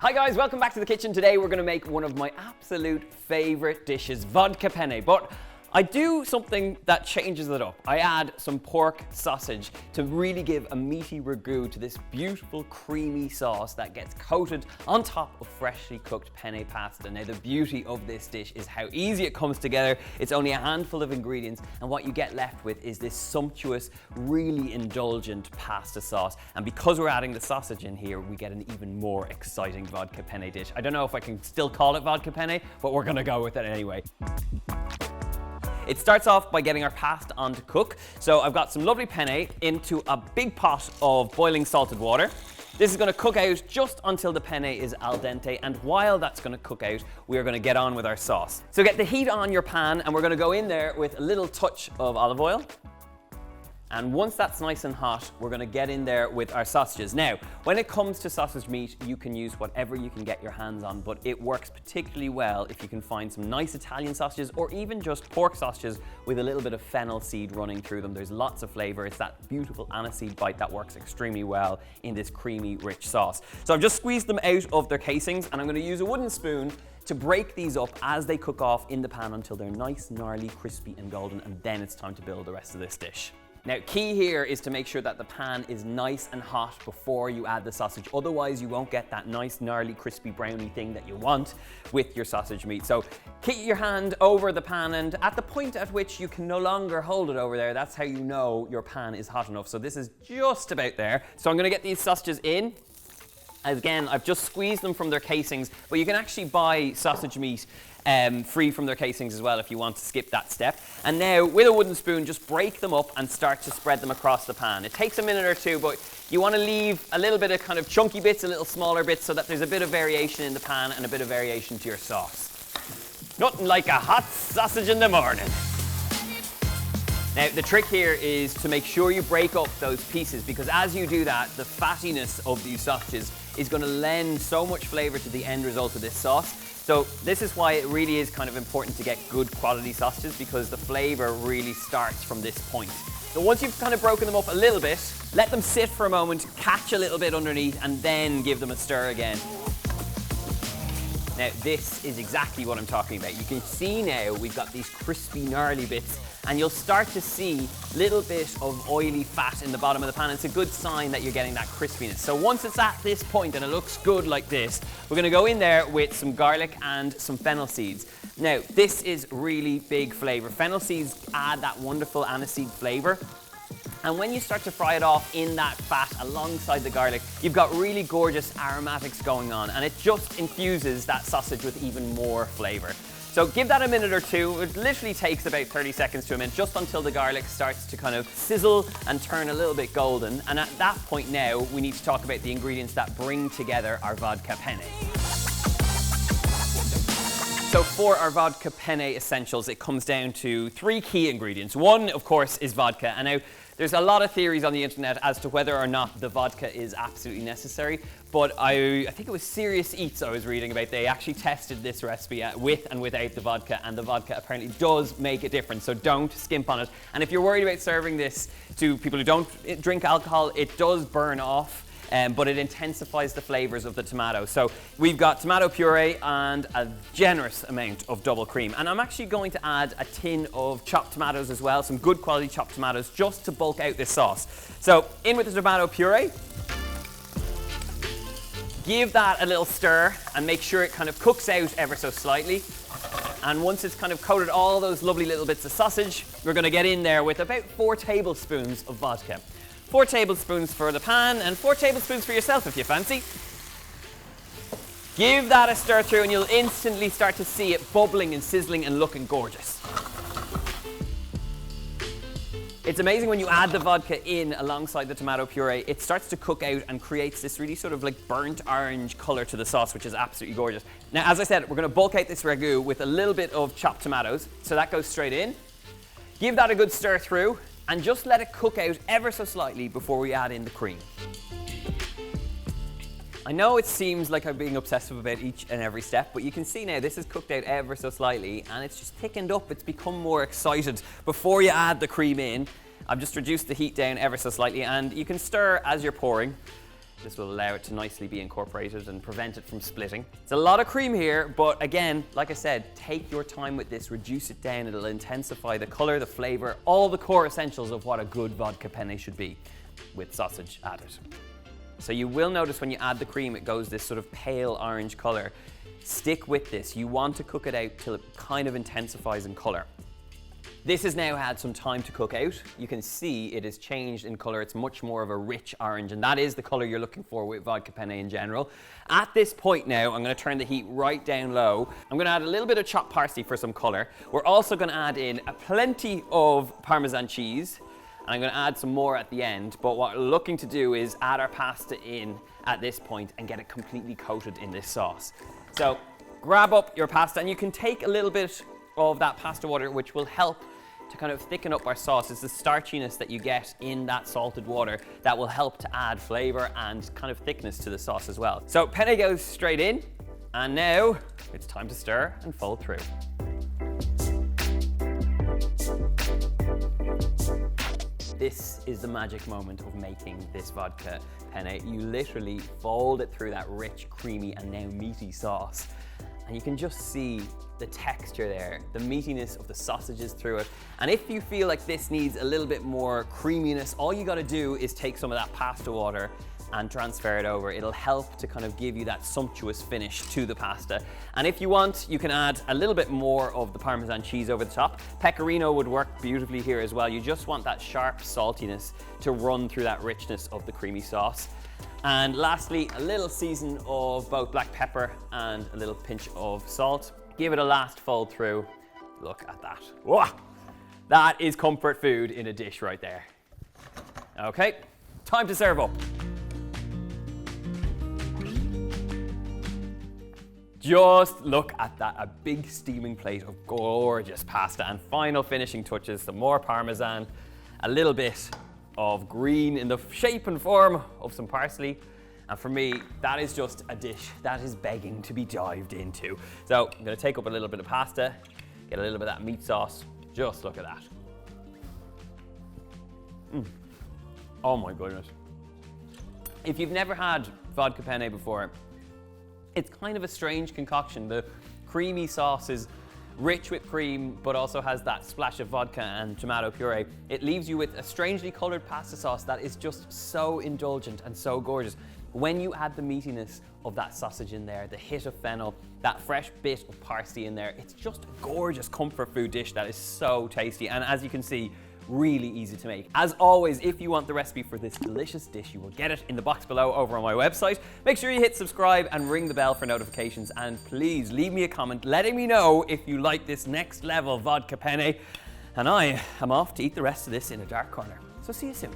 Hi guys, welcome back to the kitchen. Today we're going to make one of my absolute favorite dishes, vodka penne. But I do something that changes it up. I add some pork sausage to really give a meaty ragu to this beautiful creamy sauce that gets coated on top of freshly cooked penne pasta. Now the beauty of this dish is how easy it comes together. It's only a handful of ingredients and what you get left with is this sumptuous, really indulgent pasta sauce. And because we're adding the sausage in here, we get an even more exciting vodka penne dish. I don't know if I can still call it vodka penne, but we're gonna go with it anyway. It starts off by getting our pasta on to cook. So I've got some lovely penne into a big pot of boiling salted water. This is going to cook out just until the penne is al dente, and while that's going to cook out, we're going to get on with our sauce. So get the heat on your pan and we're going to go in there with a little touch of olive oil. And once that's nice and hot, we're going to get in there with our sausages. Now, when it comes to sausage meat, you can use whatever you can get your hands on, but it works particularly well if you can find some nice Italian sausages or even just pork sausages with a little bit of fennel seed running through them. There's lots of flavor. It's that beautiful aniseed bite that works extremely well in this creamy, rich sauce. So I've just squeezed them out of their casings and I'm going to use a wooden spoon to break these up as they cook off in the pan until they're nice, gnarly, crispy and golden, and then it's time to build the rest of this dish. Now, key here is to make sure that the pan is nice and hot before you add the sausage. Otherwise, you won't get that nice, gnarly, crispy, browny thing that you want with your sausage meat. So keep your hand over the pan, and at the point at which you can no longer hold it over there, that's how you know your pan is hot enough. So this is just about there. So I'm gonna get these sausages in. Again, I've just squeezed them from their casings, but you can actually buy sausage meat free from their casings as well if you want to skip that step. And now with a wooden spoon, just break them up and start to spread them across the pan. It takes a minute or two, but you want to leave a little bit of kind of chunky bits, a little smaller bits, so that there's a bit of variation in the pan and a bit of variation to your sauce. Nothing like a hot sausage in the morning. Now, the trick here is to make sure you break up those pieces, because as you do that, the fattiness of these sausages is going to lend so much flavor to the end result of this sauce. So this is why it really is kind of important to get good quality sausages, because the flavor really starts from this point. So once you've kind of broken them up a little bit, let them sit for a moment, catch a little bit underneath, and then give them a stir again. Now, this is exactly what I'm talking about. You can see now we've got these crispy, gnarly bits, and you'll start to see a little bit of oily fat in the bottom of the pan. It's a good sign that you're getting that crispiness. So once it's at this point and it looks good like this, we're going to go in there with some garlic and some fennel seeds. Now, this is really big flavor. Fennel seeds add that wonderful aniseed flavor. And when you start to fry it off in that fat alongside the garlic, you've got really gorgeous aromatics going on, and it just infuses that sausage with even more flavor. So give that a minute or two. It literally takes about 30 seconds to a minute, just until the garlic starts to kind of sizzle and turn a little bit golden. And at that point now, we need to talk about the ingredients that bring together our vodka penne. So for our vodka penne essentials, it comes down to 3 key ingredients. One, of course, is vodka. And now, there's a lot of theories on the internet as to whether or not the vodka is absolutely necessary, but I think it was Serious Eats I was reading about. They actually tested this recipe with and without the vodka, and the vodka apparently does make a difference, so don't skimp on it. And if you're worried about serving this to people who don't drink alcohol, it does burn off. But it intensifies the flavors of the tomato. So we've got tomato puree and a generous amount of double cream. And I'm actually going to add a tin of chopped tomatoes as well, some good quality chopped tomatoes, just to bulk out this sauce. So in with the tomato puree. Give that a little stir and make sure it kind of cooks out ever so slightly. And once it's kind of coated all those lovely little bits of sausage, we're going to get in there with about 4 tablespoons of vodka. 4 tablespoons for the pan and 4 tablespoons for yourself if you fancy. Give that a stir through and you'll instantly start to see it bubbling and sizzling and looking gorgeous. It's amazing when you add the vodka in alongside the tomato puree, it starts to cook out and creates this really sort of like burnt orange color to the sauce, which is absolutely gorgeous. Now, as I said, we're going to bulk out this ragu with a little bit of chopped tomatoes, so that goes straight in. Give that a good stir through and just let it cook out ever so slightly before we add in the cream. I know it seems like I'm being obsessive about each and every step, but you can see now this is cooked out ever so slightly and it's just thickened up. It's become more excited before you add the cream in. I've just reduced the heat down ever so slightly and you can stir as you're pouring. This will allow it to nicely be incorporated and prevent it from splitting. It's a lot of cream here, but again, like I said, take your time with this, reduce it down. It'll intensify the color, the flavor, all the core essentials of what a good vodka penne should be with sausage added. So you will notice when you add the cream, it goes this sort of pale orange color. Stick with this. You want to cook it out till it kind of intensifies in color. This has now had some time to cook out. You can see it has changed in color. It's much more of a rich orange, and that is the color you're looking for with vodka penne in general. At this point now, I'm gonna turn the heat right down low. I'm gonna add a little bit of chopped parsley for some color. We're also gonna add in plenty of Parmesan cheese, and I'm gonna add some more at the end, but what we're looking to do is add our pasta in at this point and get it completely coated in this sauce. So grab up your pasta, and you can take a little bit of that pasta water, which will help to kind of thicken up our sauce. It's the starchiness that you get in that salted water that will help to add flavor and kind of thickness to the sauce as well. So penne goes straight in, and now it's time to stir and fold through. This is the magic moment of making this vodka penne. You literally fold it through that rich, creamy, and now meaty sauce. And you can just see the texture there, the meatiness of the sausages through it. And if you feel like this needs a little bit more creaminess, all you gotta do is take some of that pasta water and transfer it over. It'll help to kind of give you that sumptuous finish to the pasta. And if you want, you can add a little bit more of the Parmesan cheese over the top. Pecorino would work beautifully here as well. You just want that sharp saltiness to run through that richness of the creamy sauce. And lastly, a little season of both black pepper and a little pinch of salt. Give it a last fold through. Look at that. Whoa! That is comfort food in a dish right there. Okay, time to serve up. Just look at that, a big steaming plate of gorgeous pasta, and final finishing touches, some more Parmesan, a little bit of green in the shape and form of some parsley. And for me, that is just a dish that is begging to be dived into. So I'm gonna take up a little bit of pasta, get a little bit of that meat sauce. Just look at that. Oh my goodness. If you've never had vodka penne before, it's kind of a strange concoction. The creamy sauce is rich with cream, but also has that splash of vodka and tomato puree. It leaves you with a strangely colored pasta sauce that is just so indulgent and so gorgeous. When you add the meatiness of that sausage in there, the hit of fennel, that fresh bit of parsley in there, it's just a gorgeous comfort food dish that is so tasty. And as you can see, really easy to make. As always, if you want the recipe for this delicious dish, you will get it in the box below over on my website. Make sure you hit subscribe and ring the bell for notifications, and please leave me a comment letting me know if you like this next level vodka penne. And I am off to eat the rest of this in a dark corner. So see you soon.